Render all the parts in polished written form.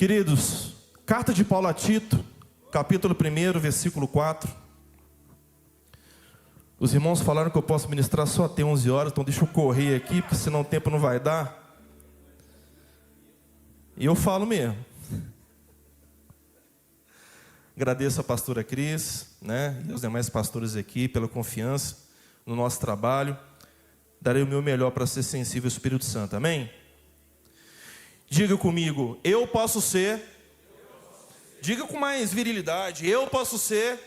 Queridos, carta de Paulo a Tito, capítulo 1, versículo 4. Os irmãos falaram que eu posso ministrar só até 11 horas, então deixa eu correr aqui, porque senão o tempo não vai dar. E eu falo mesmo. Agradeço a pastora Cris, e os demais pastores aqui pela confiança no nosso trabalho. Darei o meu melhor para ser sensível ao Espírito Santo, amém? Diga comigo, eu posso ser. Diga com mais virilidade, eu posso ser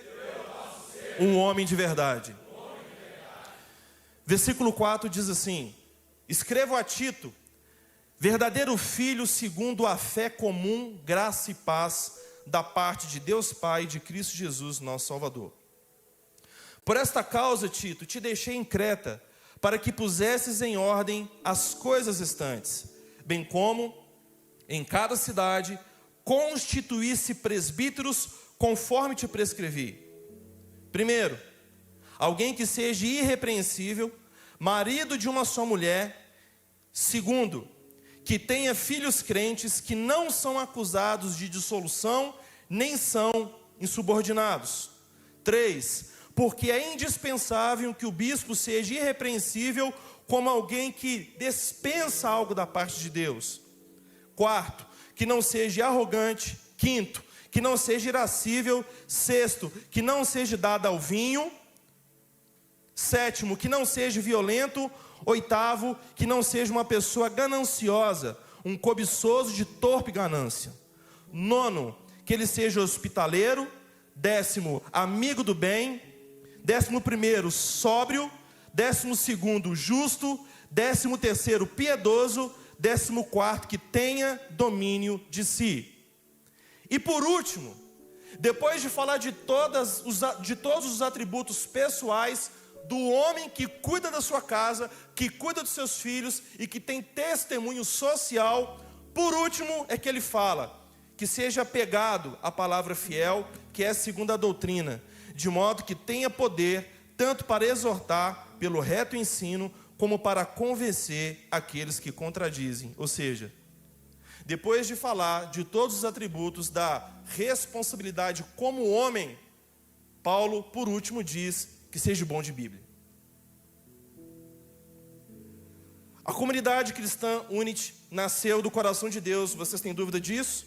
um homem de verdade. Versículo 4 diz assim: escrevo a Tito, verdadeiro filho segundo a fé comum, graça e paz da parte de Deus Pai e de Cristo Jesus, nosso Salvador. Por esta causa, Tito, te deixei em Creta, para que pusesses em ordem as coisas restantes, bem como, em cada cidade, constituísse presbíteros, conforme te prescrevi. Primeiro, alguém que seja irrepreensível, marido de uma só mulher. Segundo, que tenha filhos crentes que não são acusados de dissolução, nem são insubordinados. 3, porque é indispensável que o bispo seja irrepreensível, como alguém que dispensa algo da parte de Deus. 4, que não seja arrogante. 5, que não seja irascível. 6, que não seja dado ao vinho. 7, que não seja violento. 8, que não seja uma pessoa gananciosa, um cobiçoso de torpe ganância. 9, que ele seja hospitaleiro. 10, amigo do bem. 11, sóbrio. 12, justo. 13, piedoso. 14, que tenha domínio de si. E por último, depois de falar de todos os atributos pessoais do homem que cuida da sua casa, que cuida dos seus filhos e que tem testemunho social, por último é que ele fala que seja apegado à palavra fiel, que é segundo a doutrina, de modo que tenha poder tanto para exortar pelo reto ensino, como para convencer aqueles que contradizem. Ou seja, depois de falar de todos os atributos da responsabilidade como homem, Paulo, por último, diz que seja bom de Bíblia. A comunidade cristã Unity nasceu do coração de Deus. Vocês têm dúvida disso?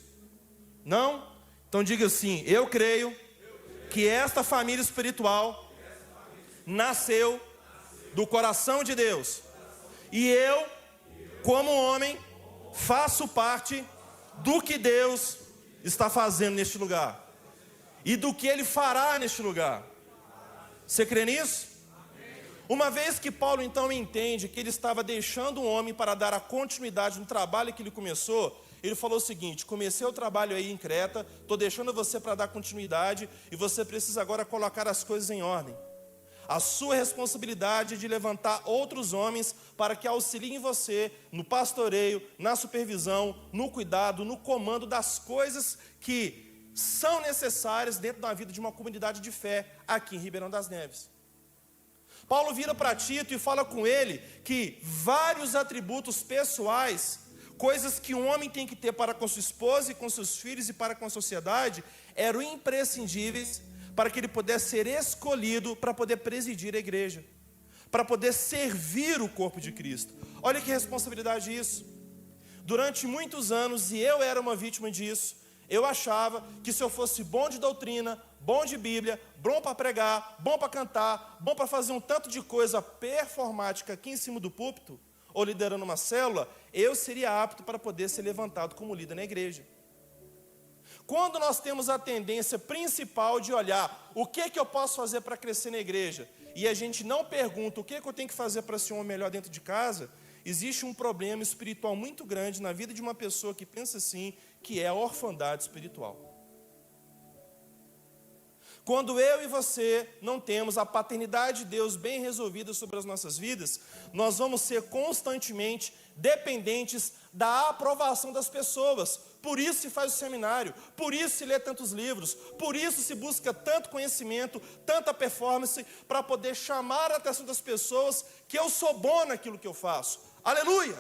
Não? Então diga assim: eu creio que esta família espiritual nasceu do coração de Deus. E eu, como homem, faço parte do que Deus está fazendo neste lugar. E do que Ele fará neste lugar. Você crê nisso? Uma vez que Paulo então entende que ele estava deixando um homem para dar a continuidade no trabalho que ele começou, ele falou o seguinte: comecei o trabalho aí em Creta, estou deixando você para dar continuidade, e você precisa agora colocar as coisas em ordem. A sua responsabilidade é de levantar outros homens para que auxiliem você no pastoreio, na supervisão, no cuidado, no comando das coisas que são necessárias dentro da vida de uma comunidade de fé aqui em Ribeirão das Neves. Paulo vira para Tito e fala com ele que vários atributos pessoais, coisas que um homem tem que ter para com sua esposa e com seus filhos e para com a sociedade, eram imprescindíveis para que ele pudesse ser escolhido para poder presidir a igreja, para poder servir o corpo de Cristo. Olha que responsabilidade isso. Durante muitos anos, e eu era uma vítima disso, eu achava que se eu fosse bom de doutrina, bom de Bíblia, bom para pregar, bom para cantar, bom para fazer um tanto de coisa performática aqui em cima do púlpito, ou liderando uma célula, eu seria apto para poder ser levantado como líder na igreja. Quando nós temos a tendência principal de olhar o que eu posso fazer para crescer na igreja, e a gente não pergunta o que eu tenho que fazer para ser um melhor dentro de casa, existe um problema espiritual muito grande na vida de uma pessoa que pensa assim, que é a orfandade espiritual. Quando eu e você não temos a paternidade de Deus bem resolvida sobre as nossas vidas, nós vamos ser constantemente dependentes da aprovação das pessoas. Por isso se faz o seminário, por isso se lê tantos livros, por isso se busca tanto conhecimento, tanta performance, para poder chamar a atenção das pessoas que eu sou bom naquilo que eu faço. Aleluia!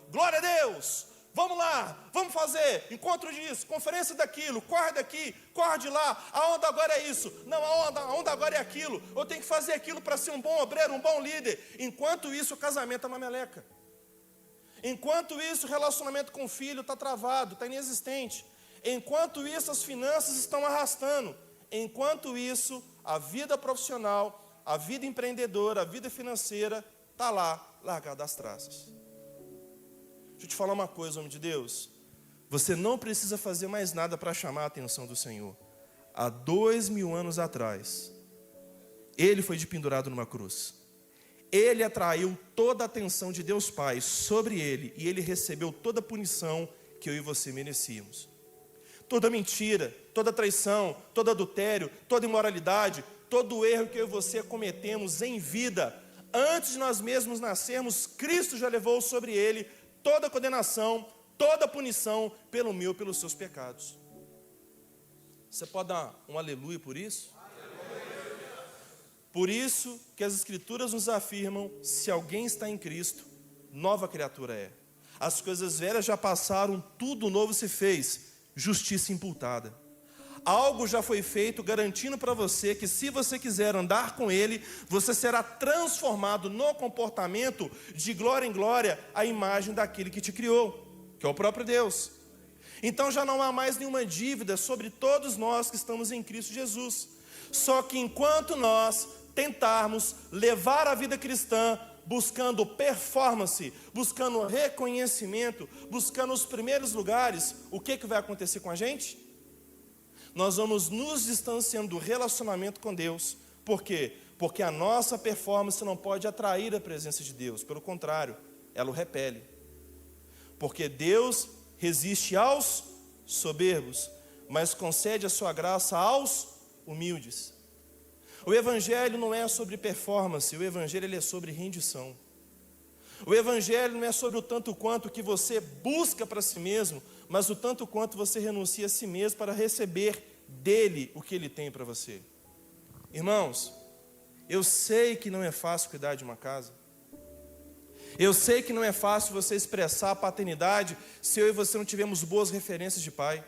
Glória a Deus! Vamos lá, vamos fazer encontro disso, conferência daquilo, corre daqui, corre de lá. A onda agora é isso, não, a onda agora é aquilo. Eu tenho que fazer aquilo para ser um bom obreiro, um bom líder. Enquanto isso, o casamento é uma meleca. Enquanto isso, o relacionamento com o filho está travado, está inexistente. Enquanto isso, as finanças estão arrastando. Enquanto isso, a vida profissional, a vida empreendedora, a vida financeira está lá, largada às traças. Deixa eu te falar uma coisa, homem de Deus. Você não precisa fazer mais nada para chamar a atenção do Senhor. Há 2000 anos atrás, Ele foi pendurado numa cruz. Ele atraiu toda a atenção de Deus Pai sobre Ele, e Ele recebeu toda a punição que eu e você merecíamos. Toda mentira, toda traição, todo adultério, toda imoralidade, todo erro que eu e você cometemos em vida, antes de nós mesmos nascermos, Cristo já levou sobre Ele toda a condenação, toda a punição pelo meu, pelos seus pecados. Você pode dar um aleluia por isso? Por isso que as Escrituras nos afirmam, se alguém está em Cristo, nova criatura é. As coisas velhas já passaram, tudo novo se fez, justiça imputada. Algo já foi feito garantindo para você que se você quiser andar com Ele, você será transformado no comportamento de glória em glória à imagem daquele que te criou, que é o próprio Deus. Então já não há mais nenhuma dívida sobre todos nós que estamos em Cristo Jesus. Só que enquanto nós tentarmos levar a vida cristã buscando performance, buscando reconhecimento, buscando os primeiros lugares, o que vai acontecer com a gente? Nós vamos nos distanciando do relacionamento com Deus. Por quê? Porque a nossa performance não pode atrair a presença de Deus. Pelo contrário, ela o repele. Porque Deus resiste aos soberbos, mas concede a sua graça aos humildes. O Evangelho não é sobre performance, o Evangelho ele é sobre rendição. O Evangelho não é sobre o tanto quanto que você busca para si mesmo, mas o tanto quanto você renuncia a si mesmo para receber dele o que ele tem para você. Irmãos, eu sei que não é fácil cuidar de uma casa. Eu sei que não é fácil você expressar a paternidade se eu e você não tivermos boas referências de pai.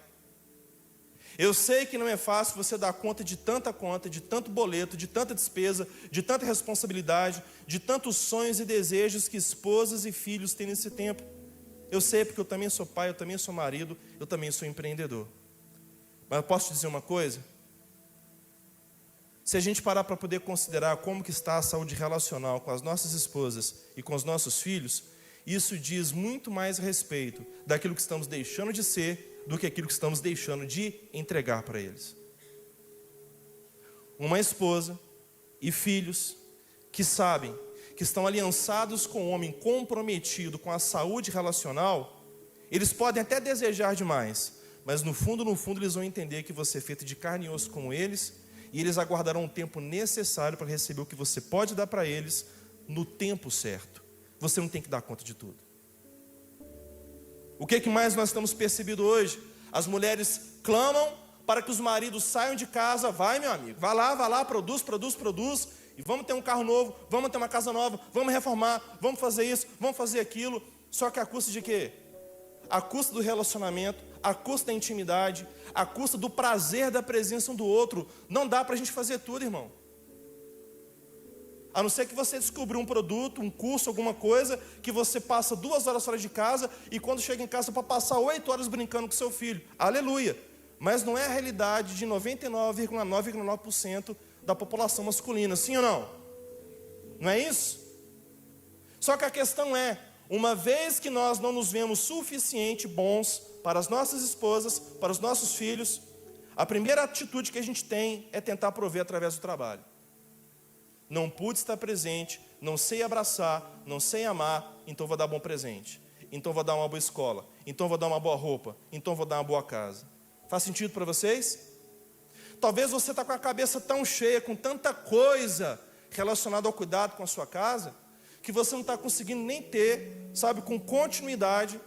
Eu sei que não é fácil você dar conta, de tanto boleto, de tanta despesa, de tanta responsabilidade, de tantos sonhos e desejos que esposas e filhos têm nesse tempo. Eu sei porque eu também sou pai, eu também sou marido, eu também sou empreendedor. Mas eu posso te dizer uma coisa? Se a gente parar para poder considerar como que está a saúde relacional com as nossas esposas e com os nossos filhos, isso diz muito mais a respeito daquilo que estamos deixando de ser do que aquilo que estamos deixando de entregar para eles. Uma esposa e filhos que sabem que estão aliançados com um homem comprometido com a saúde relacional, eles podem até desejar demais, mas no fundo eles vão entender que você é feito de carne e osso como eles, e eles aguardarão o tempo necessário para receber o que você pode dar para eles no tempo certo. Você não tem que dar conta de tudo. O que mais nós estamos percebendo hoje? As mulheres clamam para que os maridos saiam de casa. Vai, meu amigo, vai lá, produz. E vamos ter um carro novo, vamos ter uma casa nova, vamos reformar, vamos fazer isso, vamos fazer aquilo. Só que a custa de quê? A custa do relacionamento, a custa da intimidade, a custa do prazer da presença um do outro. Não dá para a gente fazer tudo, irmão. A não ser que você descobriu um produto, um curso, alguma coisa, que você passa 2 horas fora de casa e quando chega em casa para passar 8 horas brincando com seu filho. Aleluia! Mas não é a realidade de 99,9% da população masculina, sim ou não? Não é isso? Só que a questão é, uma vez que nós não nos vemos suficiente bons para as nossas esposas, para os nossos filhos, a primeira atitude que a gente tem é tentar prover através do trabalho. Não pude estar presente, não sei abraçar, não sei amar, então vou dar bom presente. Então vou dar uma boa escola, então vou dar uma boa roupa, então vou dar uma boa casa. Faz sentido para vocês? Talvez você está com a cabeça tão cheia, com tanta coisa relacionada ao cuidado com a sua casa, que você não está conseguindo nem ter, sabe, com continuidade,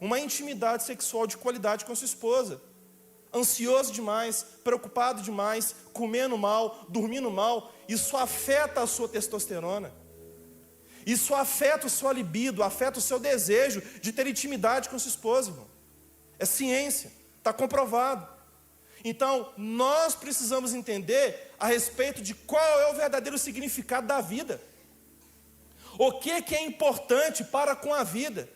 uma intimidade sexual de qualidade com a sua esposa. Ansioso demais, preocupado demais, comendo mal, dormindo mal, isso afeta a sua testosterona. Isso afeta a sua libido, afeta o seu desejo de ter intimidade com sua esposa, irmão. É ciência, está comprovado. Então, nós precisamos entender a respeito de qual é o verdadeiro significado da vida. O que é importante para com a vida?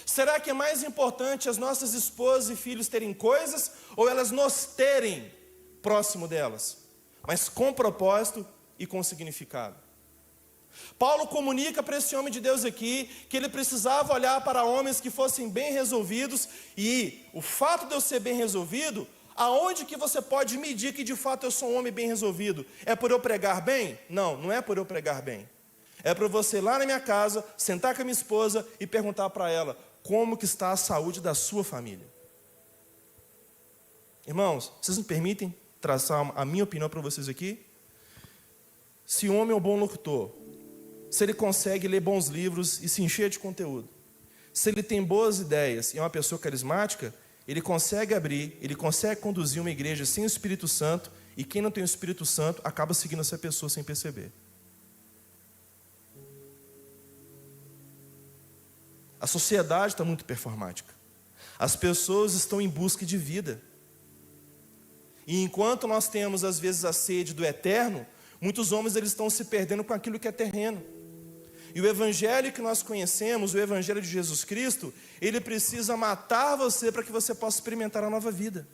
Será que é mais importante as nossas esposas e filhos terem coisas, ou elas nos terem próximo delas, mas com propósito e com significado? Paulo comunica para esse homem de Deus aqui que ele precisava olhar para homens que fossem bem resolvidos, e o fato de eu ser bem resolvido, aonde que você pode medir que de fato eu sou um homem bem resolvido? É por eu pregar bem? Não, não é por eu pregar bem. É para você ir lá na minha casa, sentar com a minha esposa e perguntar para ela como que está a saúde da sua família. Irmãos, vocês me permitem traçar a minha opinião para vocês aqui? Se o homem é um bom locutor, se ele consegue ler bons livros e se encher de conteúdo, se ele tem boas ideias e é uma pessoa carismática, ele consegue abrir, ele consegue conduzir uma igreja sem o Espírito Santo, e quem não tem o Espírito Santo acaba seguindo essa pessoa sem perceber. A sociedade está muito performática. As pessoas estão em busca de vida. E enquanto nós temos às vezes a sede do eterno, muitos homens eles estão se perdendo com aquilo que é terreno. E o evangelho que nós conhecemos, o evangelho de Jesus Cristo, ele precisa matar você para que você possa experimentar a nova vida.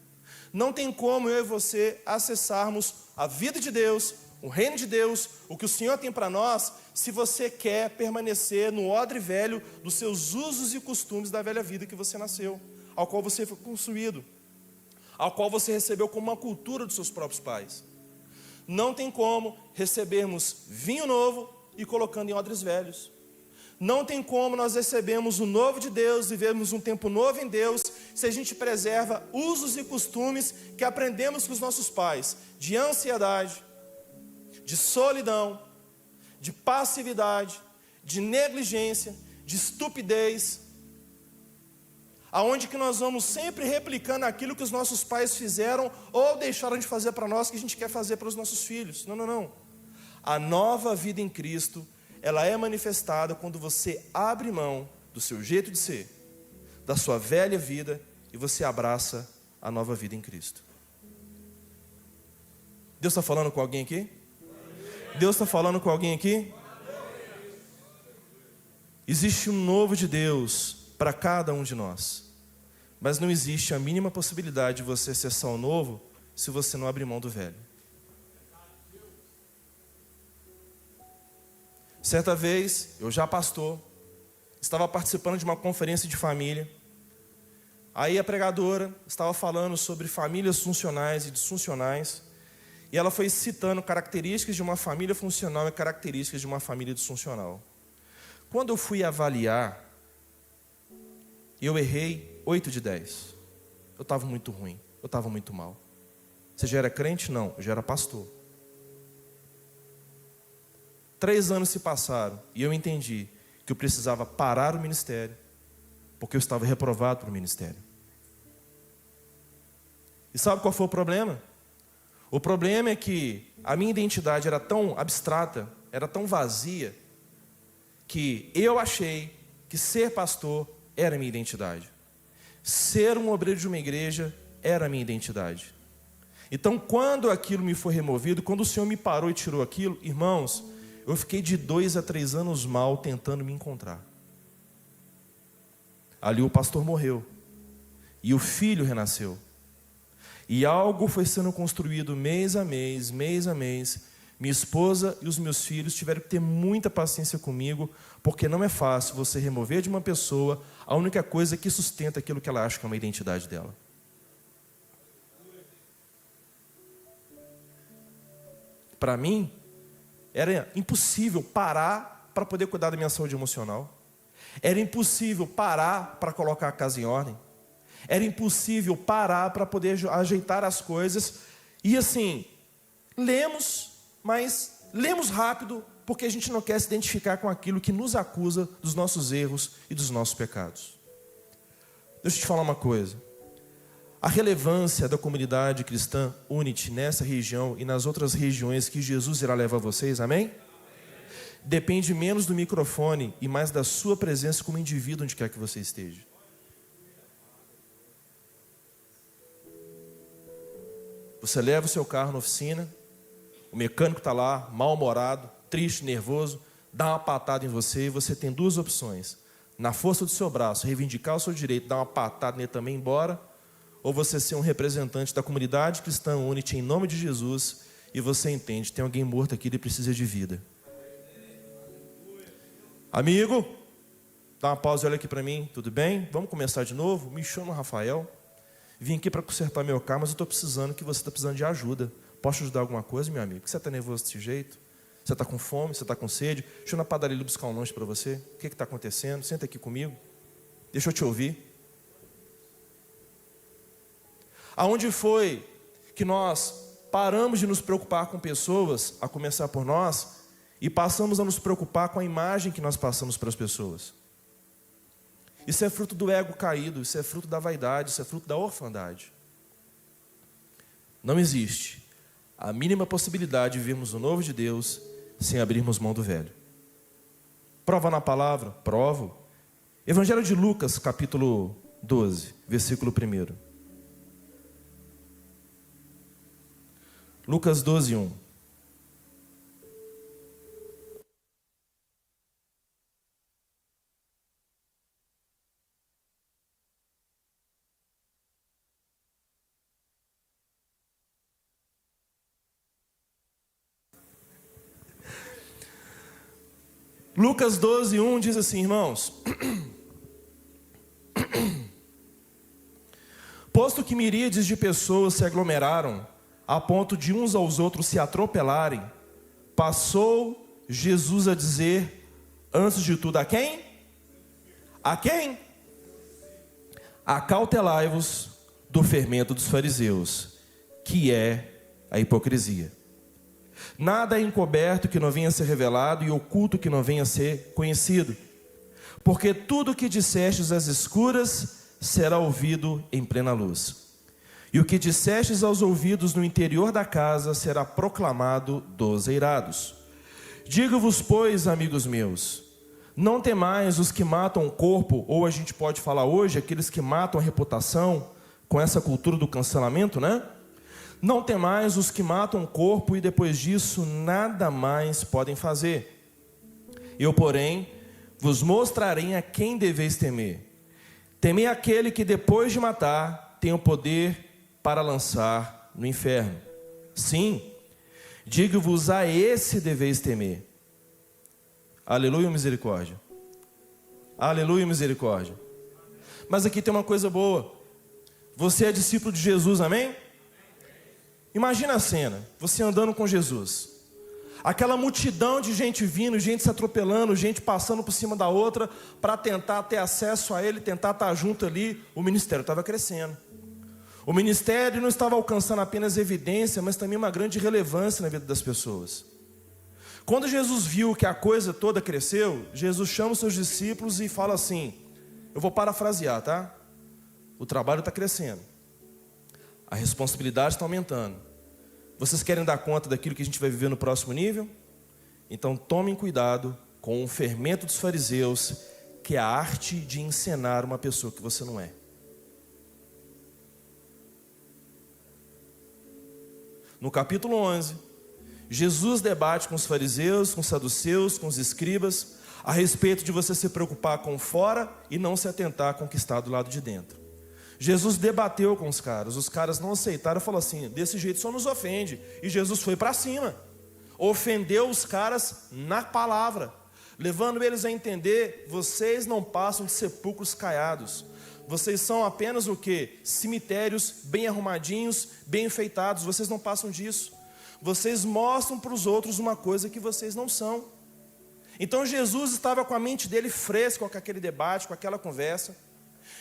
Não tem como eu e você acessarmos a vida de Deus, o reino de Deus, o que o Senhor tem para nós, se você quer permanecer no odre velho dos seus usos e costumes da velha vida que você nasceu, ao qual você foi construído, ao qual você recebeu como uma cultura dos seus próprios pais. Não tem como recebermos vinho novo e colocando em odres velhos. Não tem como nós recebermos o novo de Deus, vivemos um tempo novo em Deus, se a gente preserva usos e costumes que aprendemos com os nossos pais, de ansiedade, de solidão, de passividade, de negligência, de estupidez, aonde que nós vamos sempre replicando aquilo que os nossos pais fizeram ou deixaram de fazer para nós, que a gente quer fazer para os nossos filhos. Não. A nova vida em Cristo, ela é manifestada quando você abre mão do seu jeito de ser, da sua velha vida, e você abraça a nova vida em Cristo. Deus está falando com alguém aqui? Deus está falando com alguém aqui? Existe um novo de Deus para cada um de nós, mas não existe a mínima possibilidade de você acessar o novo se você não abrir mão do velho. Certa vez, eu já pastor, estava participando de uma conferência de família. Aí a pregadora estava falando sobre famílias funcionais e disfuncionais, e ela foi citando características de uma família funcional e características de uma família disfuncional. Quando eu fui avaliar, eu errei 8 de 10. Eu estava muito ruim, eu estava muito mal. Você já era crente? Não, eu já era pastor. 3 anos se passaram e eu entendi que eu precisava parar o ministério, porque eu estava reprovado para o ministério. E sabe qual foi o problema? O problema é que a minha identidade era tão abstrata, era tão vazia, que eu achei que ser pastor era a minha identidade. Ser um obreiro de uma igreja era a minha identidade. Então, quando aquilo me foi removido, quando o Senhor me parou e tirou aquilo, irmãos, eu fiquei de 2 a 3 anos mal tentando me encontrar. Ali o pastor morreu. E o filho renasceu. E algo foi sendo construído mês a mês, mês a mês. Minha esposa e os meus filhos tiveram que ter muita paciência comigo, porque não é fácil você remover de uma pessoa a única coisa que sustenta aquilo que ela acha que é uma identidade dela. Para mim, era impossível parar para poder cuidar da minha saúde emocional. Era impossível parar para colocar a casa em ordem. Era impossível parar para poder ajeitar as coisas. E assim, lemos, mas lemos rápido, porque a gente não quer se identificar com aquilo que nos acusa dos nossos erros e dos nossos pecados. Deixa eu te falar uma coisa. A relevância da comunidade cristã Unity nessa região e nas outras regiões que Jesus irá levar vocês, amém? depende menos do microfone e mais da sua presença como indivíduo onde quer que você esteja. Você leva o seu carro na oficina, o mecânico está lá, mal-humorado, triste, nervoso, dá uma patada em você e você tem duas opções. Na força do seu braço, reivindicar o seu direito, dar uma patada nele também e ir embora, ou você ser um representante da comunidade cristã Unity em nome de Jesus e você entende, tem alguém morto aqui, ele precisa de vida. Amigo, dá uma pausa e olha aqui para mim, tudo bem? Vamos começar de novo? Me chamo Rafael, vim aqui para consertar meu carro, mas eu estou precisando que você está precisando de ajuda. Posso ajudar alguma coisa, meu amigo? Por que você está nervoso desse jeito? Você está com fome? Você está com sede? Deixa eu ir na padaria buscar um lanche para você. O que está acontecendo? Senta aqui comigo. Deixa eu te ouvir. Aonde foi que nós paramos de nos preocupar com pessoas, a começar por nós, e passamos a nos preocupar com a imagem que nós passamos para as pessoas? Isso é fruto do ego caído, isso é fruto da vaidade, isso é fruto da orfandade. Não existe a mínima possibilidade de vivermos o novo de Deus sem abrirmos mão do velho. Prova na palavra? Provo. Evangelho de Lucas, capítulo 12, versículo 1. Lucas 12, 1. Lucas 12, 1 diz assim, irmãos: posto que miríades de pessoas se aglomeraram, a ponto de uns aos outros se atropelarem, passou Jesus a dizer, antes de tudo, a quem? A quem? Acautelai-vos do fermento dos fariseus, que é a hipocrisia. Nada é encoberto que não venha a ser revelado, e oculto que não venha a ser conhecido. Porque tudo o que dissestes às escuras será ouvido em plena luz. E o que dissestes aos ouvidos no interior da casa será proclamado dos eirados. Digo-vos, pois, amigos meus, não temais os que matam o corpo, ou a gente pode falar hoje, aqueles que matam a reputação, com essa cultura do cancelamento, né? Não temais os que matam o corpo e depois disso nada mais podem fazer. Eu, porém, vos mostrarei a quem deveis temer. Temei aquele que depois de matar tem o poder para lançar no inferno. Sim, digo-vos, a esse deveis temer. Aleluia, misericórdia. Aleluia, misericórdia. Mas aqui tem uma coisa boa. Você é discípulo de Jesus, amém? Imagina a cena, você andando com Jesus. Aquela multidão de gente vindo, gente se atropelando, gente passando por cima da outra para tentar ter acesso a ele, tentar estar junto ali. O ministério estava crescendo. O ministério não estava alcançando apenas evidência, mas também uma grande relevância na vida das pessoas. Quando Jesus viu que a coisa toda cresceu, Jesus chama os seus discípulos e fala assim, eu vou parafrasear, tá? O trabalho está crescendo. A responsabilidade está aumentando. Vocês querem dar conta daquilo que a gente vai viver no próximo nível? Então tomem cuidado com o fermento dos fariseus, que é a arte de encenar uma pessoa que você não é. No capítulo 11, Jesus debate com os fariseus, com os saduceus, com os escribas, a respeito de você se preocupar com fora e não se atentar com o que está do lado de dentro. Jesus debateu com os caras não aceitaram, falou assim, desse jeito só nos ofende. E Jesus foi para cima, ofendeu os caras na palavra, levando eles a entender, vocês não passam de sepulcros caiados. Vocês são apenas o quê? Cemitérios bem arrumadinhos, bem enfeitados, vocês não passam disso. Vocês mostram para os outros uma coisa que vocês não são. Então Jesus estava com a mente dele fresca com aquele debate, com aquela conversa.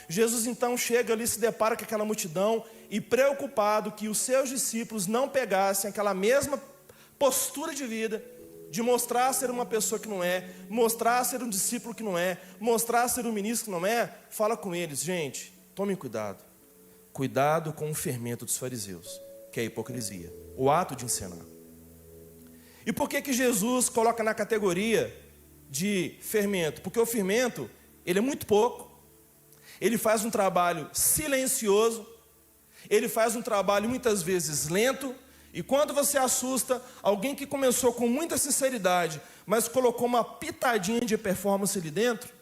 Jesus então chega ali, se depara com aquela multidão e preocupado que os seus discípulos não pegassem aquela mesma postura de vida, de mostrar ser uma pessoa que não é, mostrar ser um discípulo que não é, mostrar ser um ministro que não é, fala com eles, gente, tomem cuidado. Cuidado com o fermento dos fariseus, que é a hipocrisia, o ato de encenar. E por que Jesus coloca na categoria de fermento? Porque o fermento, ele é muito pouco, ele faz um trabalho silencioso, ele faz um trabalho muitas vezes lento, e quando você assusta alguém que começou com muita sinceridade, mas colocou uma pitadinha de performance ali dentro,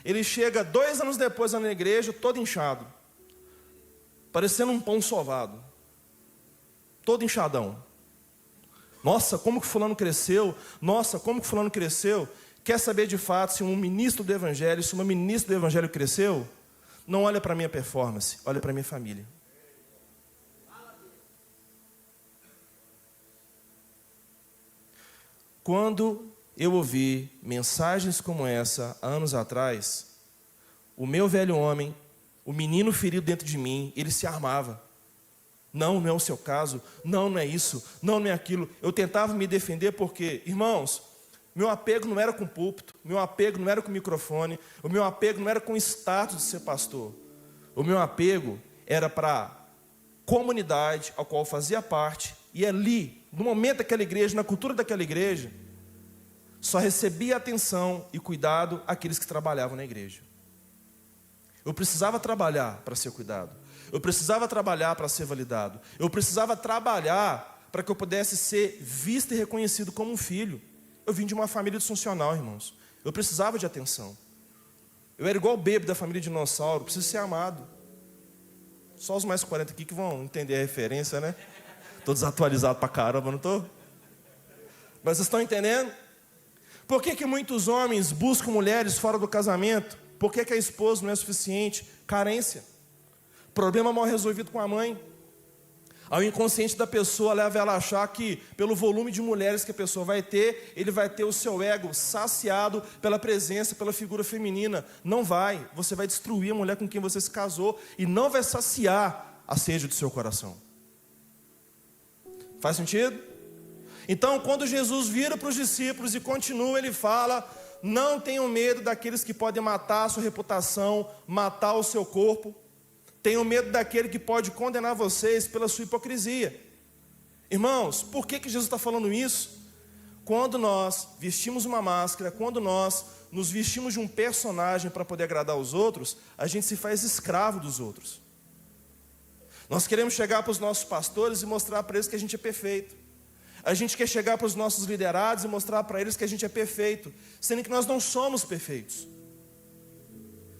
ele chega 2 anos depois na igreja todo inchado, parecendo um pão sovado, todo inchadão. Nossa, como que fulano cresceu? Nossa, como que fulano cresceu? Quer saber de fato se um ministro do evangelho, se uma ministra do evangelho cresceu? Não olha para a minha performance, olha para a minha família. Quando eu ouvi mensagens como essa, há anos atrás, o meu velho homem, o menino ferido dentro de mim, ele se armava. Não, não é o seu caso, não, não é isso, não, não é aquilo. Eu tentava me defender porque, irmãos, meu apego não era com o púlpito, meu apego não era com o microfone, o meu apego não era com o status de ser pastor. O meu apego era para a comunidade ao qual eu fazia parte, e ali, no momento daquela igreja, na cultura daquela igreja, só recebia atenção e cuidado aqueles que trabalhavam na igreja. Eu precisava trabalhar para ser cuidado. Eu precisava trabalhar para ser validado. Eu precisava trabalhar para que eu pudesse ser visto e reconhecido como um filho. Eu vim de uma família disfuncional, irmãos. Eu precisava de atenção. Eu era igual o bebê da família dinossauro, preciso ser amado. Só os mais 40 aqui que vão entender a referência, né? Estou desatualizado pra caramba, não estou? Mas vocês estão entendendo? Por que muitos homens buscam mulheres fora do casamento? Por que a esposa não é suficiente? Carência. Problema mal resolvido com a mãe. Ao inconsciente da pessoa leva ela a achar que, pelo volume de mulheres que a pessoa vai ter, ele vai ter o seu ego saciado pela presença, pela figura feminina. Não vai. Você vai destruir a mulher com quem você se casou e não vai saciar a sede do seu coração. Faz sentido? Então, quando Jesus vira para os discípulos e continua, ele fala: não tenham medo daqueles que podem matar a sua reputação, matar o seu corpo. Tenham medo daquele que pode condenar vocês pela sua hipocrisia. Irmãos, por que Jesus está falando isso? Quando nós vestimos uma máscara, quando nós nos vestimos de um personagem para poder agradar os outros, a gente se faz escravo dos outros. Nós queremos chegar para os nossos pastores e mostrar para eles que a gente é perfeito. A gente quer chegar para os nossos liderados e mostrar para eles que a gente é perfeito, sendo que nós não somos perfeitos.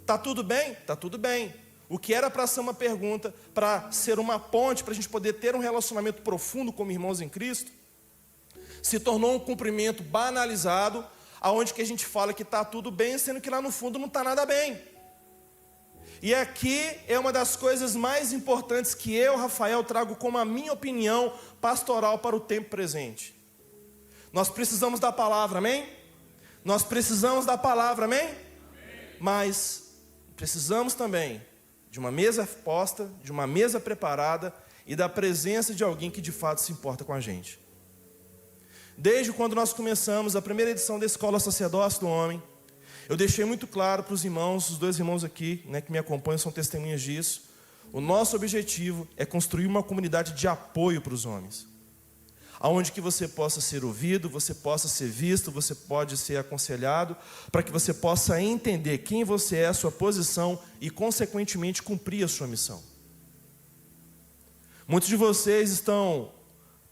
Está tudo bem? Está tudo bem. O que era para ser uma pergunta, para ser uma ponte, para a gente poder ter um relacionamento profundo como irmãos em Cristo, se tornou um cumprimento banalizado, aonde que a gente fala que está tudo bem, sendo que lá no fundo não está nada bem. E aqui é uma das coisas mais importantes que eu, Rafael, trago como a minha opinião pastoral para o tempo presente. Nós precisamos da palavra, amém? Nós precisamos da palavra, amém? Mas precisamos também de uma mesa posta, de uma mesa preparada e da presença de alguém que de fato se importa com a gente. Desde quando nós começamos a primeira edição da Escola Sacerdócio do Homem, eu deixei muito claro para os irmãos, os 2 irmãos aqui, né, que me acompanham, são testemunhas disso. O nosso objetivo é construir uma comunidade de apoio para os homens, aonde que você possa ser ouvido, você possa ser visto, você pode ser aconselhado, para que você possa entender quem você é, a sua posição e, consequentemente, cumprir a sua missão. Muitos de vocês estão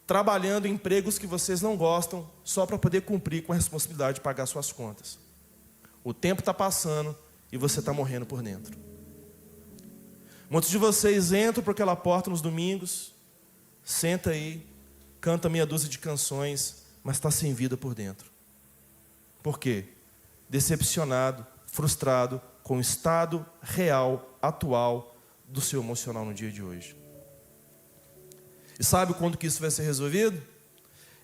trabalhando em empregos que vocês não gostam, só para poder cumprir com a responsabilidade de pagar suas contas. O tempo está passando e você está morrendo por dentro. Muitos de vocês entram por aquela porta nos domingos, senta aí, canta meia dúzia de canções, mas está sem vida por dentro. Por quê? Decepcionado, frustrado com o estado real, atual do seu emocional no dia de hoje. E sabe quando que isso vai ser resolvido?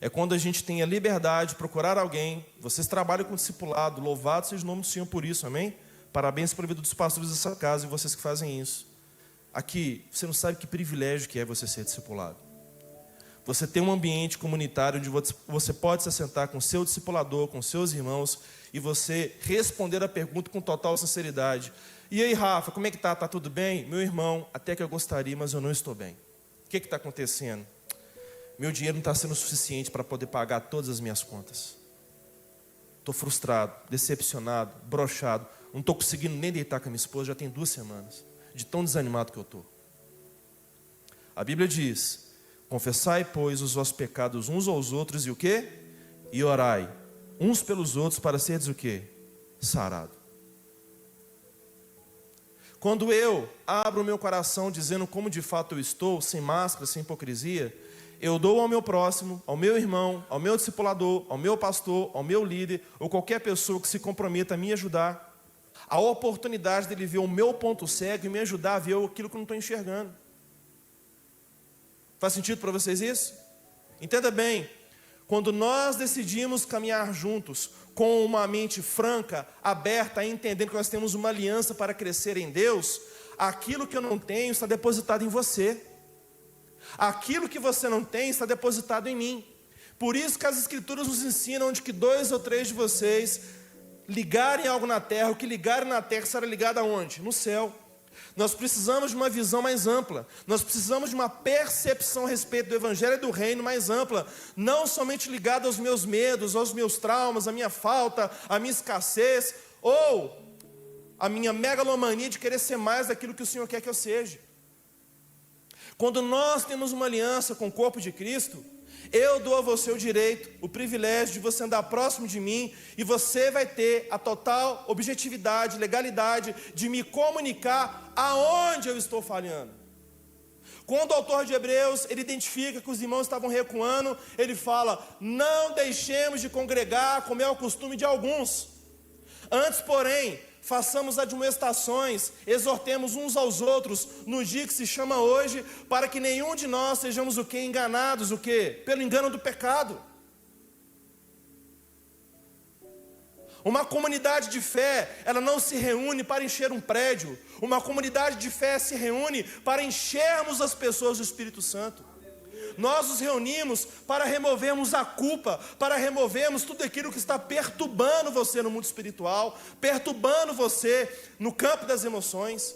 É quando a gente tem a liberdade de procurar alguém. Vocês trabalham com discipulado, louvado seja o nome do Senhor por isso, amém? Parabéns pela vida dos pastores dessa casa e vocês que fazem isso. Aqui, você não sabe que privilégio que é você ser discipulado. Você tem um ambiente comunitário onde você pode se assentar com o seu discipulador, com seus irmãos, e você responder a pergunta com total sinceridade. E aí, Rafa, como é que está? Está tudo bem? Meu irmão, até que eu gostaria, mas eu não estou bem. O que está acontecendo? Meu dinheiro não está sendo suficiente para poder pagar todas as minhas contas. Estou frustrado, decepcionado, broxado. Não estou conseguindo nem deitar com a minha esposa, já tem 2 semanas. De tão desanimado que eu estou. A Bíblia diz: confessai, pois, os vossos pecados uns aos outros e o quê? E orai uns pelos outros para seres o quê? Sarado. Quando eu abro o meu coração dizendo como de fato eu estou, sem máscara, sem hipocrisia, eu dou ao meu próximo, ao meu irmão, ao meu discipulador, ao meu pastor, ao meu líder, ou qualquer pessoa que se comprometa a me ajudar, a oportunidade dele ver o meu ponto cego e me ajudar a ver aquilo que eu não estou enxergando. Faz sentido para vocês isso? Entenda bem, quando nós decidimos caminhar juntos, com uma mente franca, aberta, entendendo que nós temos uma aliança para crescer em Deus, aquilo que eu não tenho está depositado em você. Aquilo que você não tem está depositado em mim. Por isso que as Escrituras nos ensinam de que 2 ou 3 de vocês ligarem algo na terra, o que ligarem na terra será ligado aonde? No céu. Nós precisamos de uma visão mais ampla. Nós precisamos de uma percepção a respeito do Evangelho e do Reino mais ampla. Não somente ligada aos meus medos, aos meus traumas, à minha falta, à minha escassez, ou à minha megalomania de querer ser mais daquilo que o Senhor quer que eu seja. Quando nós temos uma aliança com o corpo de Cristo, eu dou a você o direito, o privilégio de você andar próximo de mim, e você vai ter a total objetividade, legalidade de me comunicar aonde eu estou falhando. Quando o autor de Hebreus, ele identifica que os irmãos estavam recuando, ele fala: não deixemos de congregar como é o costume de alguns. Antes, porém, façamos admoestações, exortemos uns aos outros no dia que se chama hoje, para que nenhum de nós sejamos o quê? Enganados, o quê? Pelo engano do pecado. Uma comunidade de fé, ela não se reúne para encher um prédio. Uma comunidade de fé se reúne para enchermos as pessoas do Espírito Santo. Nós nos reunimos para removermos a culpa, para removermos tudo aquilo que está perturbando você no mundo espiritual, perturbando você no campo das emoções.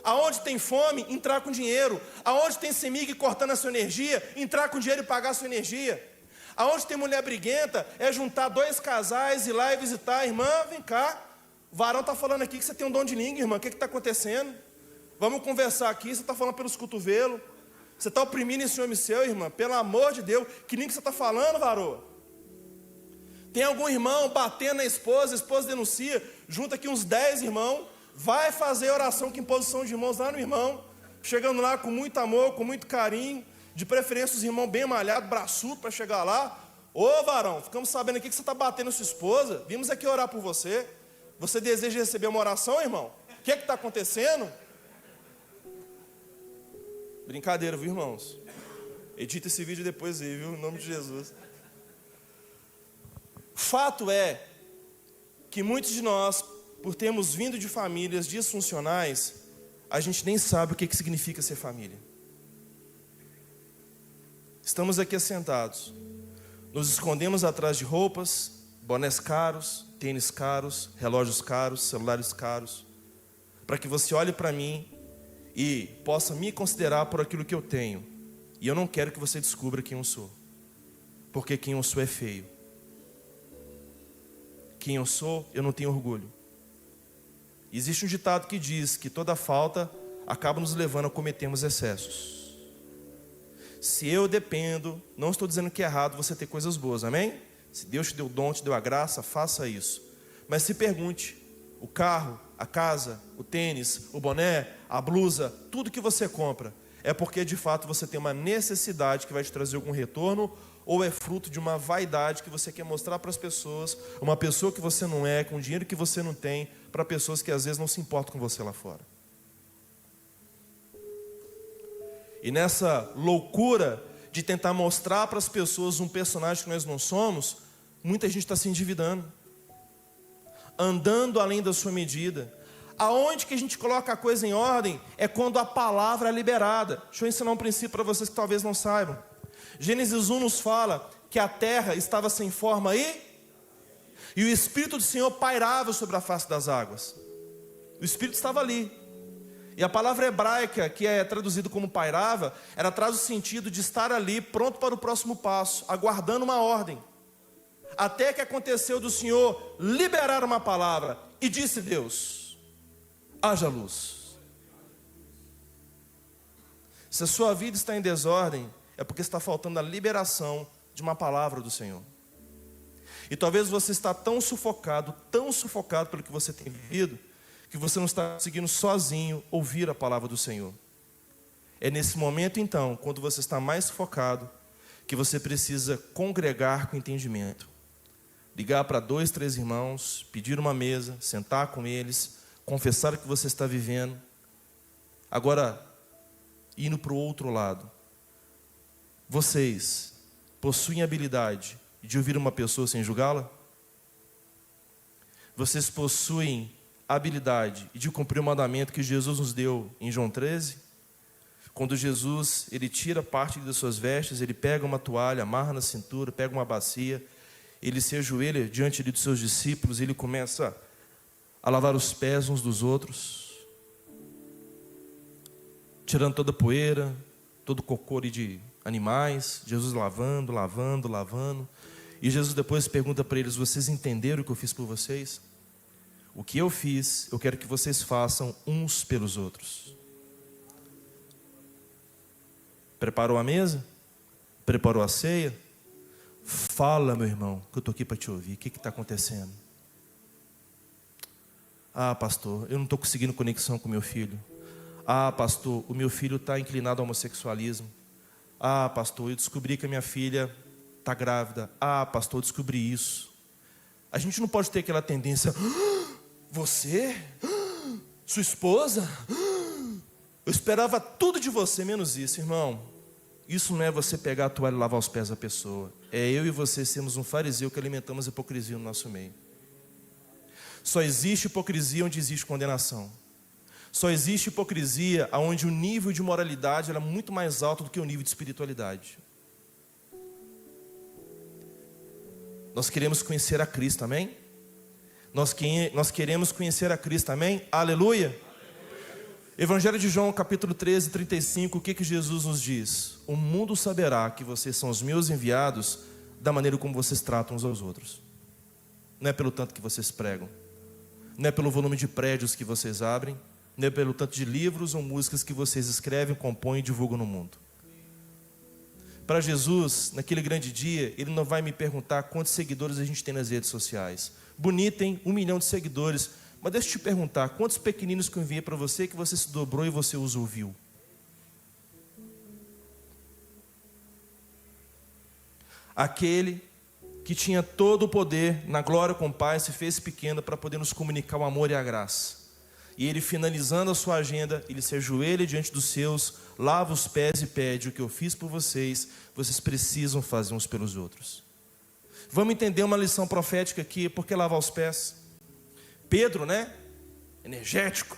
Aonde tem fome, entrar com dinheiro. Aonde tem semiga cortando a sua energia, entrar com dinheiro e pagar a sua energia. Aonde tem mulher briguenta, é juntar 2 casais, ir lá e visitar. Irmã, vem cá, o varão está falando aqui que você tem um dom de língua, irmã, o que está acontecendo? Vamos conversar aqui, você está falando pelos cotovelos. Você está oprimindo esse homem seu, irmã? Pelo amor de Deus, que língua você está falando, varô? Tem algum irmão batendo na esposa, a esposa denuncia, junta aqui uns 10 irmãos, vai fazer oração com imposição de irmãos lá no irmão, chegando lá com muito amor, com muito carinho, de preferência os irmãos bem malhados, braçudo para chegar lá. Ô varão, ficamos sabendo aqui que você está batendo sua esposa, vimos aqui orar por você. Você deseja receber uma oração, irmão? O que está acontecendo? Brincadeira, viu, irmãos? Edita esse vídeo depois aí, viu? Em nome de Jesus. Fato é que muitos de nós, por termos vindo de famílias disfuncionais, a gente nem sabe o que significa ser família. Estamos aqui assentados, nos escondemos atrás de roupas, bonés caros, tênis caros, relógios caros, celulares caros, para que você olhe para mim e possa me considerar por aquilo que eu tenho. E eu não quero que você descubra quem eu sou, porque quem eu sou é feio. Quem eu sou, eu não tenho orgulho. Existe um ditado que diz que toda falta acaba nos levando a cometermos excessos. Se eu dependo, não estou dizendo que é errado você ter coisas boas, amém? Se Deus te deu o dom, te deu a graça, faça isso. Mas se pergunte, o carro, a casa, o tênis, o boné, a blusa, tudo que você compra, é porque de fato você tem uma necessidade que vai te trazer algum retorno, ou é fruto de uma vaidade que você quer mostrar para as pessoas, uma pessoa que você não é, com dinheiro que você não tem, para pessoas que às vezes não se importam com você lá fora. E nessa loucura de tentar mostrar para as pessoas um personagem que nós não somos, muita gente está se endividando, andando além da sua medida. Aonde que a gente coloca a coisa em ordem é quando a palavra é liberada. Deixa eu ensinar um princípio para vocês que talvez não saibam. Gênesis 1 nos fala que a terra estava sem forma e o Espírito do Senhor pairava sobre a face das águas. O Espírito estava ali. E a palavra hebraica, que é traduzida como pairava, ela traz o sentido de estar ali pronto para o próximo passo, aguardando uma ordem. Até que aconteceu do Senhor liberar uma palavra, e disse Deus: haja luz. Se a sua vida está em desordem, é porque está faltando a liberação de uma palavra do Senhor. E talvez você está tão sufocado pelo que você tem vivido, que você não está conseguindo sozinho ouvir a palavra do Senhor. É nesse momento então, quando você está mais sufocado, que você precisa congregar com entendimento. Ligar para 2, 3 irmãos, pedir uma mesa, sentar com eles, confessar o que você está vivendo. Agora, indo para o outro lado, vocês possuem habilidade de ouvir uma pessoa sem julgá-la? Vocês possuem habilidade de cumprir o mandamento que Jesus nos deu em João 13? Quando Jesus, ele tira parte das suas vestes, ele pega uma toalha, amarra na cintura, pega uma bacia, ele se ajoelha diante dos seus discípulos, ele começa a lavar os pés uns dos outros, tirando toda a poeira, todo o cocô de animais, Jesus lavando. E Jesus depois pergunta para eles: vocês entenderam o que eu fiz por vocês? O que eu fiz, eu quero que vocês façam uns pelos outros. Preparou a mesa? Preparou a ceia? Fala, meu irmão, que eu estou aqui para te ouvir. O que está acontecendo? Ah, pastor, eu não estou conseguindo conexão com meu filho. Ah, pastor, o meu filho está inclinado ao homossexualismo. Ah, pastor, eu descobri que a minha filha está grávida. Ah, pastor, eu descobri isso. A gente não pode ter aquela tendência: você? Sua esposa? Eu esperava tudo de você, menos isso, irmão. Isso não é você pegar a toalha e lavar os pés da pessoa. É eu e você sermos um fariseu que alimentamos a hipocrisia no nosso meio. Só existe hipocrisia onde existe condenação. Só existe hipocrisia onde o nível de moralidade é muito mais alto do que o nível de espiritualidade. Nós queremos conhecer a Cristo, amém? Nós queremos conhecer a Cristo, amém? Aleluia! Evangelho de João, capítulo 13, 35, o que Jesus nos diz? O mundo saberá que vocês são os meus enviados da maneira como vocês tratam uns aos outros. Não é pelo tanto que vocês pregam, não é pelo volume de prédios que vocês abrem, não é pelo tanto de livros ou músicas que vocês escrevem, compõem e divulgam no mundo. Para Jesus, naquele grande dia, Ele não vai me perguntar quantos seguidores a gente tem nas redes sociais. Bonito, hein? 1 milhão de seguidores. Mas deixa eu te perguntar, quantos pequeninos que eu enviei para você que você se dobrou e você os ouviu? Aquele que tinha todo o poder, na glória com o Pai, se fez pequeno para poder nos comunicar o amor e a graça. E ele, finalizando a sua agenda, ele se ajoelha diante dos seus, lava os pés e pede: o que eu fiz por vocês, vocês precisam fazer uns pelos outros. Vamos entender uma lição profética aqui. Por que lavar os pés? Pedro, né? Energético,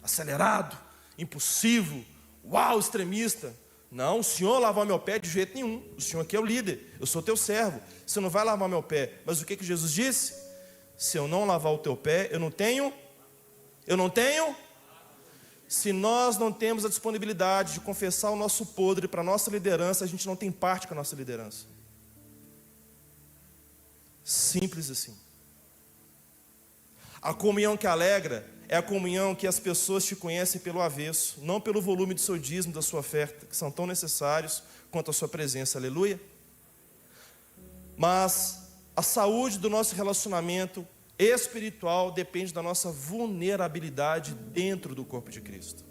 acelerado, impulsivo, uau, extremista. Não, o Senhor lavar meu pé de jeito nenhum. O Senhor aqui é o líder, eu sou teu servo. Você não vai lavar meu pé. Mas o que Jesus disse? Se eu não lavar o teu pé, eu não tenho. Se nós não temos a disponibilidade de confessar o nosso podre para a nossa liderança, a gente não tem parte com a nossa liderança. Simples assim. A comunhão que alegra é a comunhão que as pessoas te conhecem pelo avesso, não pelo volume do seu dízimo, da sua oferta, que são tão necessários quanto a sua presença, aleluia. Mas a saúde do nosso relacionamento espiritual depende da nossa vulnerabilidade dentro do corpo de Cristo.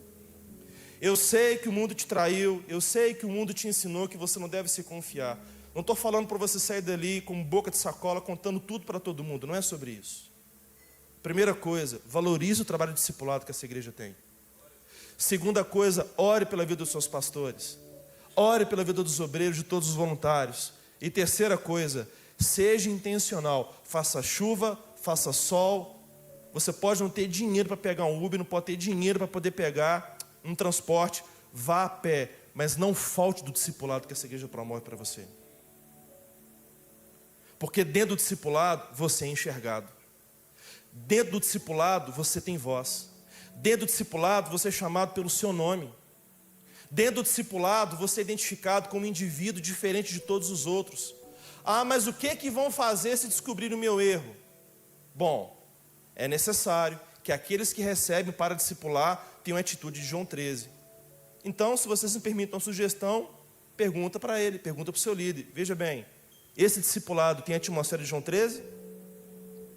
Eu sei que o mundo te traiu, eu sei que o mundo te ensinou que você não deve se confiar. Não estou falando para você sair dali com boca de sacola, contando tudo para todo mundo, não é sobre isso. Primeira coisa, valorize o trabalho discipulado que essa igreja tem. Segunda coisa, ore pela vida dos seus pastores. Ore pela vida dos obreiros, de todos os voluntários. E terceira coisa, seja intencional. Faça chuva, faça sol. Você pode não ter dinheiro para pegar um Uber, não pode ter dinheiro para poder pegar um transporte. Vá a pé, mas não falte do discipulado que essa igreja promove para você. Porque dentro do discipulado, você é enxergado. Dentro do discipulado, você tem voz. Dentro do discipulado, você é chamado pelo seu nome. Dentro do discipulado, você é identificado como um indivíduo diferente de todos os outros. Ah, mas o que vão fazer se descobrir o meu erro? Bom, é necessário que aqueles que recebem para discipular tenham a atitude de João 13. Então, se vocês me permitem uma sugestão, pergunta para ele, pergunta para o seu líder. Veja bem, esse discipulado tem a atmosfera de João 13?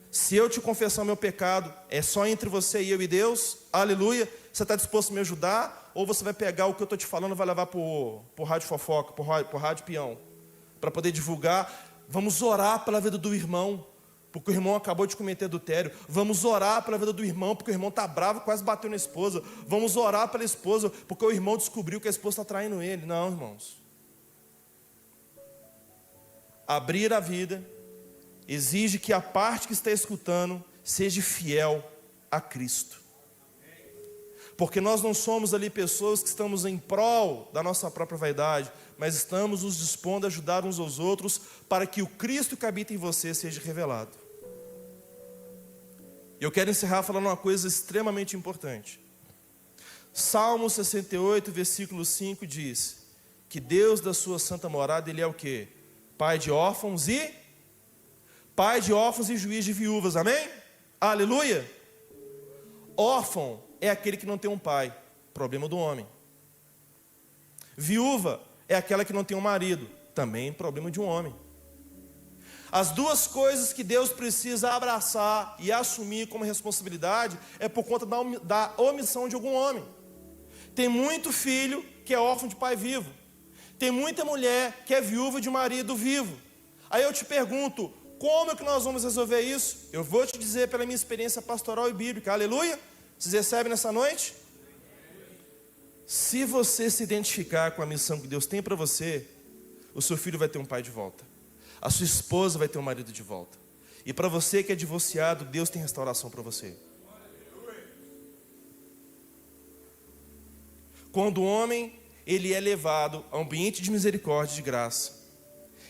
Se eu te confessar o meu pecado, é só entre você e eu e Deus? Aleluia. Você está disposto a me ajudar? Ou você vai pegar o que eu estou te falando e vai levar para o rádio fofoca, para o rádio peão, para poder divulgar? Vamos orar pela vida do irmão, porque o irmão acabou de cometer adultério. Vamos orar pela vida do irmão, porque o irmão está bravo, quase bateu na esposa. Vamos orar pela esposa, porque o irmão descobriu que a esposa está traindo ele. Não, irmãos. Abrir a vida exige que a parte que está escutando seja fiel a Cristo. Porque nós não somos ali pessoas que estamos em prol da nossa própria vaidade, mas estamos nos dispondo a ajudar uns aos outros para que o Cristo que habita em você seja revelado. Eu quero encerrar falando uma coisa extremamente importante. Salmo 68, versículo 5 diz que Deus da sua santa morada, Ele é o quê? Pai de órfãos e juiz de viúvas, amém? Aleluia! Órfão é aquele que não tem um pai, problema do homem. Viúva é aquela que não tem um marido, também problema de um homem. As duas coisas que Deus precisa abraçar e assumir como responsabilidade é por conta da omissão de algum homem. Tem muito filho que é órfão de pai vivo. Tem muita mulher que é viúva de marido vivo. Aí eu te pergunto, como é que nós vamos resolver isso? Eu vou te dizer pela minha experiência pastoral e bíblica, aleluia? Vocês recebem nessa noite? Se você se identificar com a missão que Deus tem para você, o seu filho vai ter um pai de volta. A sua esposa vai ter um marido de volta. E para você que é divorciado, Deus tem restauração para você. Quando o homem, ele é levado a um ambiente de misericórdia e de graça,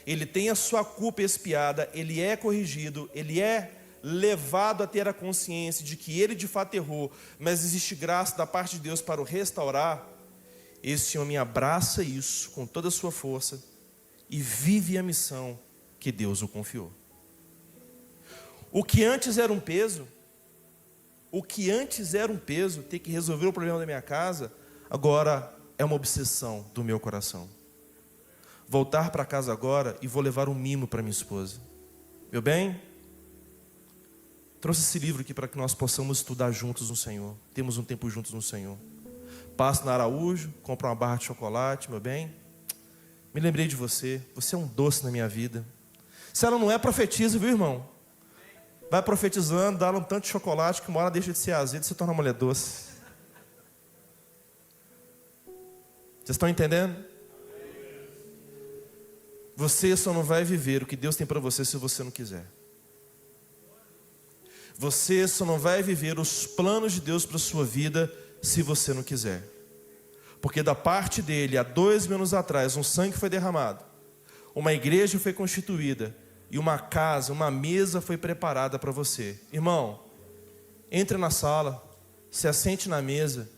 ele tem a sua culpa expiada, ele é corrigido, ele é levado a ter a consciência de que ele de fato errou, mas existe graça da parte de Deus para o restaurar. Esse homem abraça isso com toda a sua força e vive a missão que Deus o confiou. O que antes era um peso, ter que resolver o problema da minha casa, agora é uma obsessão do meu coração. Voltar para casa agora e vou levar um mimo para minha esposa. Meu bem, trouxe esse livro aqui para que nós possamos estudar juntos no Senhor. Temos um tempo juntos no Senhor. Passo na Araújo, compro uma barra de chocolate, meu bem. Me lembrei de você. Você é um doce na minha vida. Se ela não é, profetiza, viu, irmão? Vai profetizando, dá-lhe um tanto de chocolate que uma hora deixa de ser azedo e se torna uma mulher doce. Vocês estão entendendo? Você só não vai viver o que Deus tem para você se você não quiser. Você só não vai viver os planos de Deus para a sua vida se você não quiser. Porque da parte dele, há 2.000 anos atrás, um sangue foi derramado, uma igreja foi constituída e uma casa, uma mesa foi preparada para você. Irmão, entre na sala, se assente na mesa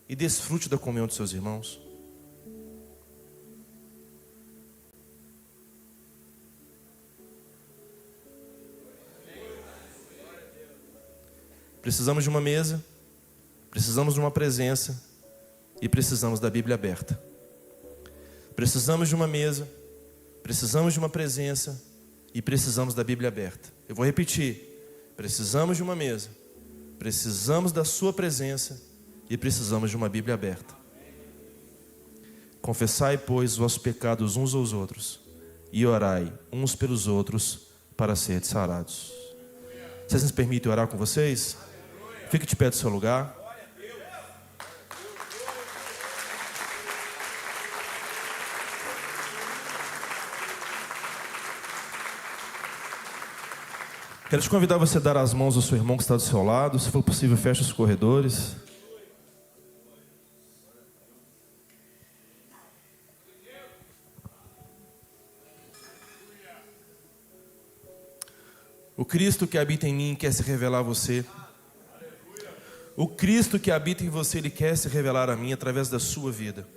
e desfrute da comunhão dos seus irmãos. Precisamos de uma mesa, precisamos de uma presença e precisamos da Bíblia aberta. Precisamos de uma mesa, precisamos de uma presença e precisamos da Bíblia aberta. Eu vou repetir: precisamos de uma mesa, precisamos da sua presença e precisamos de uma Bíblia aberta. Confessai, pois, os vossos pecados uns aos outros e orai uns pelos outros para serem sarados. Vocês nos permitem orar com vocês? Fique de pé do seu lugar. Quero te convidar a você dar as mãos ao seu irmão que está do seu lado. Se for possível, feche os corredores. O Cristo que habita em mim quer se revelar a você. O Cristo que habita em você, Ele quer se revelar a mim através da sua vida.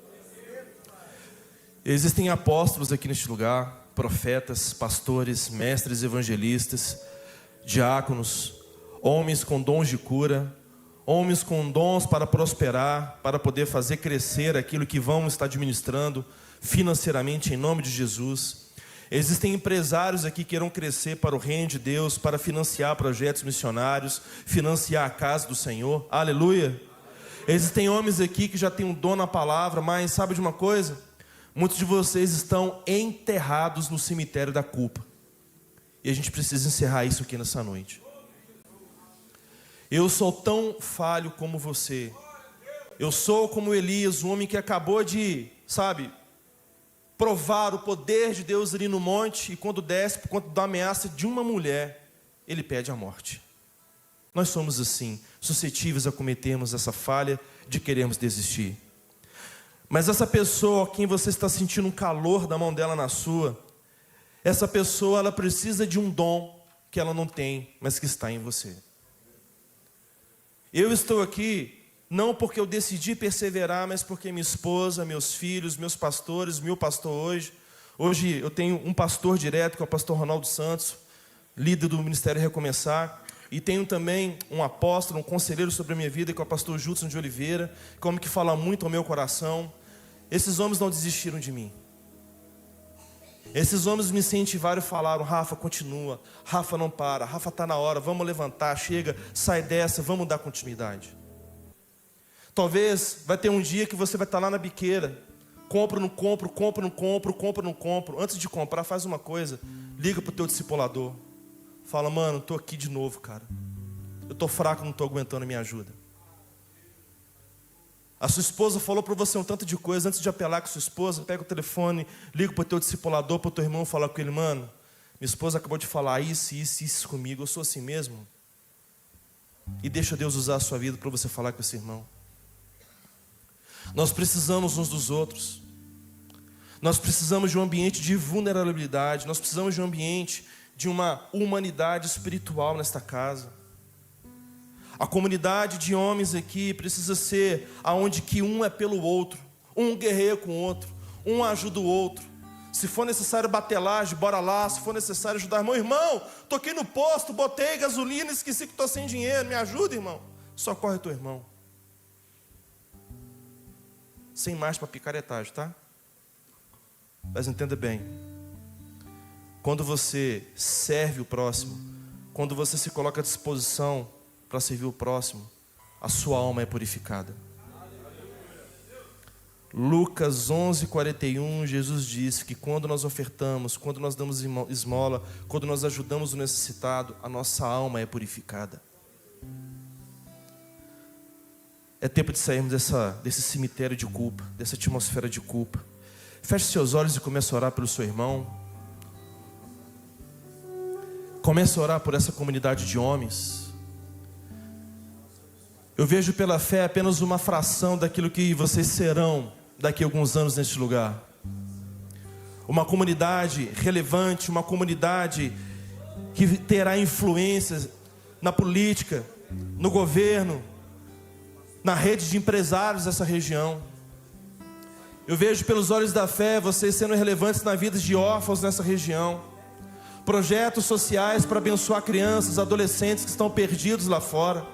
Existem apóstolos aqui neste lugar, profetas, pastores, mestres, evangelistas, diáconos, homens com dons de cura, homens com dons para prosperar, para poder fazer crescer aquilo que vão estar administrando financeiramente em nome de Jesus. Existem empresários aqui que irão crescer para o reino de Deus, para financiar projetos missionários, financiar a casa do Senhor. Aleluia! Existem homens aqui que já têm um dom na palavra, mas sabe de uma coisa? Muitos de vocês estão enterrados no cemitério da culpa. E a gente precisa encerrar isso aqui nessa noite. Eu sou tão falho como você. Eu sou como Elias, um homem que acabou de, provar o poder de Deus ali no monte. E quando desce, por conta da ameaça de uma mulher, ele pede a morte. Nós somos assim, suscetíveis a cometermos essa falha de querermos desistir. Mas essa pessoa, quem você está sentindo um calor da mão dela na sua, essa pessoa, ela precisa de um dom que ela não tem, mas que está em você. Eu estou aqui, não porque eu decidi perseverar, mas porque minha esposa, meus filhos, meus pastores, meu pastor hoje. Hoje eu tenho um pastor direto, que é o pastor Ronaldo Santos, líder do Ministério Recomeçar. E tenho também um apóstolo, um conselheiro sobre a minha vida, que é o pastor Judson de Oliveira, que é um homem que fala muito ao meu coração. Esses homens não desistiram de mim. Esses homens me incentivaram e falaram: Rafa, continua, Rafa, não para, Rafa, está na hora, vamos levantar, chega, sai dessa, vamos dar continuidade. Talvez vai ter um dia que você vai estar lá na biqueira, compro, não compro, compro, não compro, compro, não compro. Antes de comprar, faz uma coisa, liga para o teu discipulador, fala: mano, estou aqui de novo, cara, eu estou fraco, não estou aguentando, me ajuda. A sua esposa falou para você um tanto de coisa. Antes de apelar com sua esposa, pega o telefone, liga para o teu discipulador, para o teu irmão, fala com ele: mano, minha esposa acabou de falar isso, isso, isso comigo, eu sou assim mesmo. E deixa Deus usar a sua vida para você falar com esse irmão. Nós precisamos uns dos outros. Nós precisamos de um ambiente de vulnerabilidade. Nós precisamos de um ambiente de uma humanidade espiritual nesta casa. A comunidade de homens aqui precisa ser aonde que um é pelo outro, um guerreia com o outro, um ajuda o outro. Se for necessário bater laje, bora lá. Se for necessário ajudar, irmão, toquei no posto, botei gasolina, esqueci que estou sem dinheiro, me ajuda, irmão. Socorre teu irmão. Sem mais para picaretagem, tá? Mas entenda bem, quando você serve o próximo, quando você se coloca à disposição para servir o próximo, a sua alma é purificada. Lucas 11:41, Jesus disse que quando nós ofertamos, quando nós damos esmola, quando nós ajudamos o necessitado, a nossa alma é purificada. É tempo de sairmos desse cemitério de culpa, dessa atmosfera de culpa. Feche seus olhos e comece a orar pelo seu irmão. Comece a orar por essa comunidade de homens. Eu vejo pela fé apenas uma fração daquilo que vocês serão daqui a alguns anos neste lugar. Uma comunidade relevante, uma comunidade que terá influências na política, no governo, na rede de empresários dessa região. Eu vejo pelos olhos da fé vocês sendo relevantes na vida de órfãos nessa região. Projetos sociais para abençoar crianças, adolescentes que estão perdidos lá fora.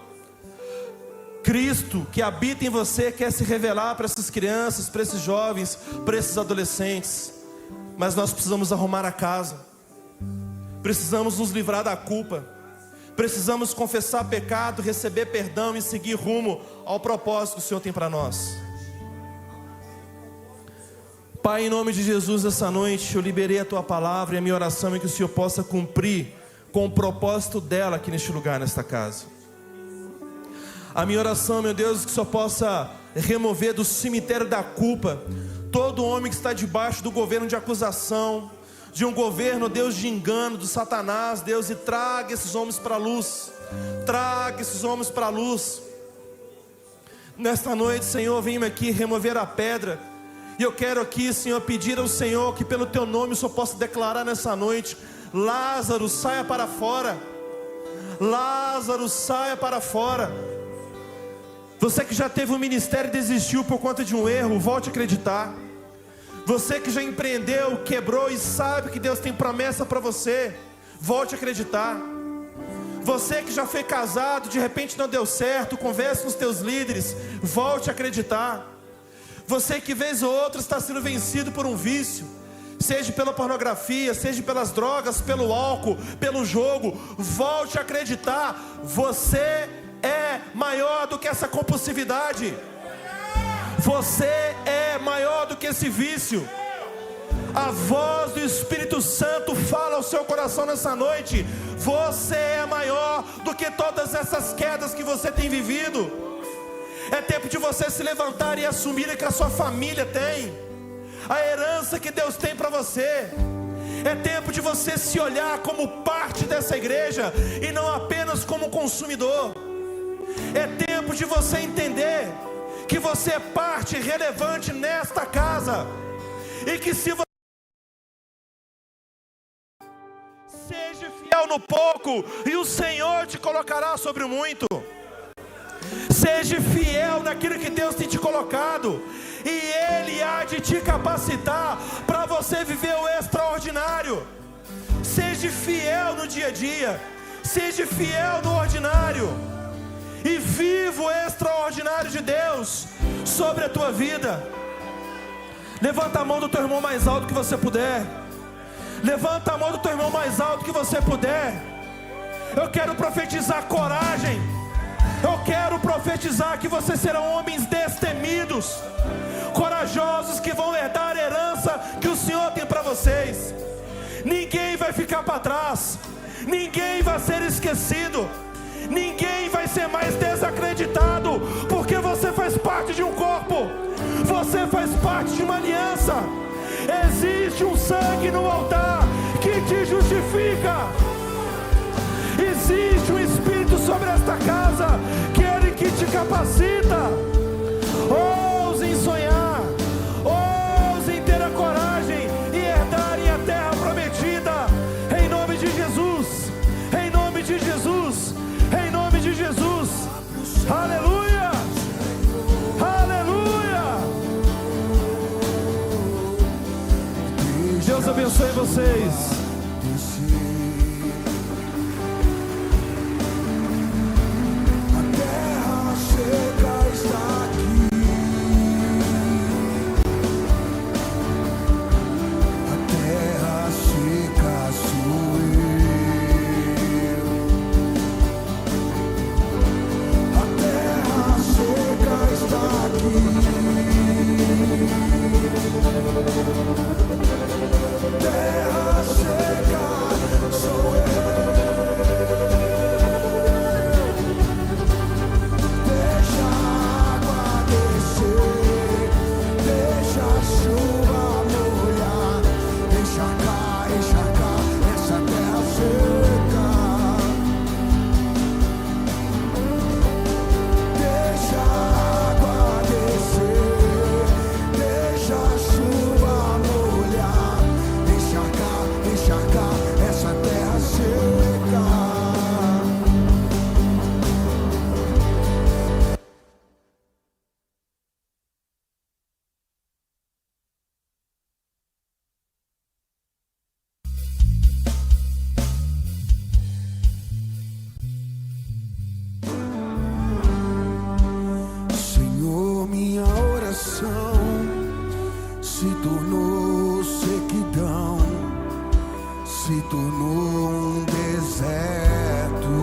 Cristo que habita em você quer se revelar para essas crianças, para esses jovens, para esses adolescentes. Mas nós precisamos arrumar a casa. Precisamos nos livrar da culpa. Precisamos confessar pecado, receber perdão e seguir rumo ao propósito que o Senhor tem para nós. Pai, em nome de Jesus, essa noite eu liberei a Tua palavra, e a minha oração é que o Senhor possa cumprir com o propósito dela aqui neste lugar, nesta casa. A minha oração, meu Deus, é que o Senhor possa remover do cemitério da culpa todo homem que está debaixo do governo de acusação, de um governo, Deus, de engano, do Satanás, Deus, e traga esses homens para a luz. Traga esses homens para a luz. Nesta noite, Senhor, vem aqui remover a pedra. E eu quero aqui, Senhor, pedir ao Senhor que pelo Teu nome o Senhor possa declarar nessa noite: Lázaro, saia para fora. Lázaro, saia para fora. Você que já teve um ministério e desistiu por conta de um erro, volte a acreditar. Você que já empreendeu, quebrou e sabe que Deus tem promessa para você, volte a acreditar. Você que já foi casado, de repente não deu certo, converse com os teus líderes, volte a acreditar. Você que vez ou outra está sendo vencido por um vício, seja pela pornografia, seja pelas drogas, pelo álcool, pelo jogo, volte a acreditar. Você é maior do que essa compulsividade. Você é maior do que esse vício. A voz do Espírito Santo fala ao seu coração nessa noite. Você é maior do que todas essas quedas que você tem vivido. É tempo de você se levantar e assumir que a sua família tem, a herança que Deus tem para você. É tempo de você se olhar como parte dessa igreja e não apenas como consumidor. É tempo de você entender que você é parte relevante nesta casa, e que se você seja fiel no pouco, e o Senhor te colocará sobre o muito. Seja fiel naquilo que Deus tem te colocado, e Ele há de te capacitar para você viver o extraordinário. Seja fiel no dia a dia, seja fiel no ordinário, e viva o extraordinário de Deus sobre a tua vida. Levanta a mão do teu irmão mais alto que você puder. Levanta a mão do teu irmão mais alto que você puder. Eu quero profetizar coragem. Eu quero profetizar que vocês serão homens destemidos, corajosos, que vão herdar a herança que o Senhor tem para vocês. Ninguém vai ficar para trás, ninguém vai ser esquecido, ninguém vai ser mais desacreditado, porque você faz parte de um corpo, você faz parte de uma aliança. Existe um sangue no altar que te justifica. Existe um Espírito sobre esta casa, que é Ele que te capacita. Ouse em sonhar, ouse em ter a coragem e herdarem a terra prometida, em nome de Jesus, em nome de Jesus, em nome de Jesus. Aleluia, aleluia. Deus abençoe vocês. Se tornou sequidão, se tornou um deserto.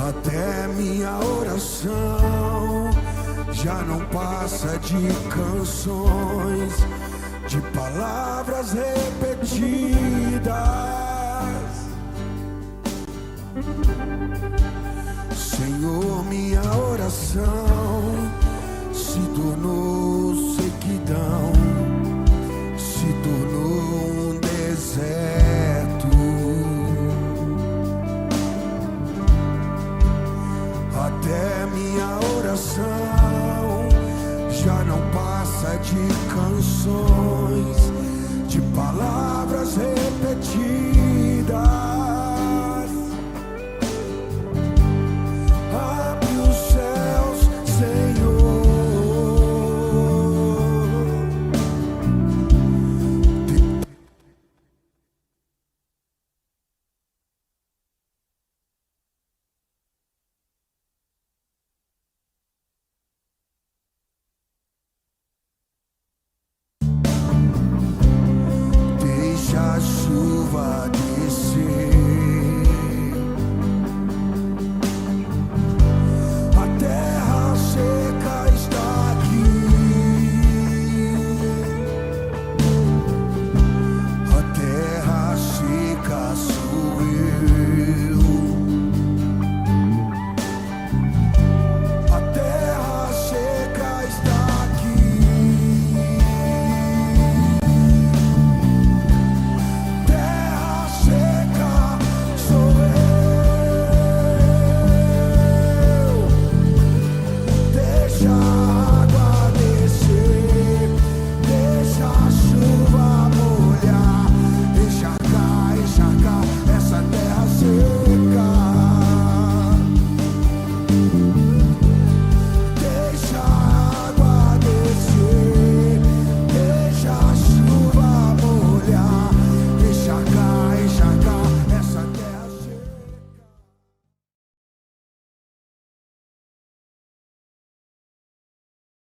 Até minha oração já não passa de canções, de palavras repetidas. Senhor, minha oração se tornou sequidão, se tornou um deserto. Até minha oração já não passa de canções, de palavras repetidas.